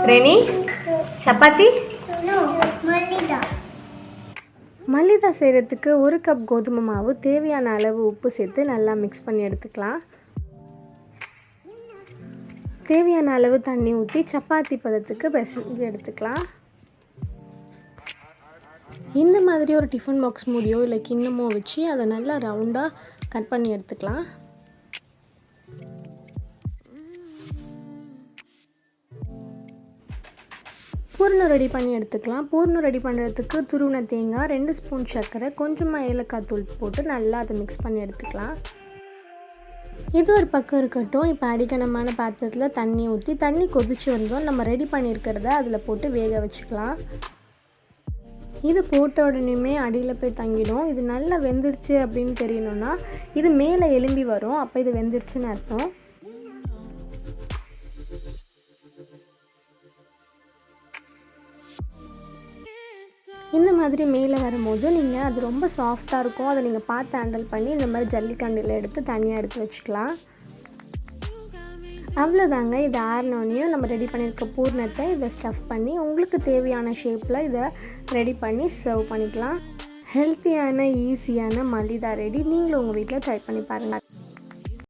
Rennie chapati மல்லிதா செய்கிறதுக்கு 1 cup கோதுமை மாவு, தேவையான அளவு உப்பு சேர்த்து நல்லா மிக்ஸ் பண்ணி எடுத்துக்கலாம். தேவையான அளவு தண்ணி ஊற்றி சப்பாத்தி பதத்துக்கு பிசைஞ்சு எடுத்துக்கலாம். இந்த மாதிரி ஒரு டிஃபன் பாக்ஸ் மூடியோ இல்லை கிண்ணமோ வச்சு அதை நல்லா ரவுண்டாக கட் பண்ணி எடுத்துக்கலாம். பூர்ணம் ரெடி பண்ணி எடுத்துக்கலாம். பூர்ணம் ரெடி பண்ணுறதுக்கு துருவின தேங்காய், 2 ஸ்பூன் சர்க்கரை, கொஞ்சமாக ஏலக்காய் தூள் போட்டு நல்லா அதை மிக்ஸ் பண்ணி எடுத்துக்கலாம். இது ஒரு பக்கம் இருக்கட்டும். இப்போ அடிக்கனமான பாத்திரத்தில் தண்ணி ஊற்றி தண்ணி கொதிச்சு வந்தோம் நம்ம ரெடி பண்ணியிருக்கிறத அதில் போட்டு வேக வச்சுக்கலாம். இது போட்ட உடனேயுமே அடியில் போய் தங்கிடும். இது நல்லா வெந்துருச்சு அப்படின்னு தெரியணும்னா இது மேலே எலும்பி வரும், அப்போ இது வெந்துருச்சுன்னு அர்த்தம். இந்த மாதிரி மேலே வரும்போது நீங்கள் அது ரொம்ப சாஃப்டாக இருக்கும், அதை நீங்கள் பார்த்து ஹேண்டில் பண்ணி இந்த மாதிரி ஜல்லிக்கண்டில் எடுத்து தனியாக எடுத்து வச்சுக்கலாம். அவ்வளோதாங்க. இது ஆறினோனையும் நம்ம ரெடி பண்ணியிருக்க பூர்ணத்தை இதை ஸ்டஃப் பண்ணி உங்களுக்கு தேவையான ஷேப்பில் இதை ரெடி பண்ணி சர்வ் பண்ணிக்கலாம். ஹெல்த்தியான ஈஸியான மல்லிதா ரெடி. நீங்களும் உங்கள் வீட்டில் ட்ரை பண்ணி பாருங்கள்.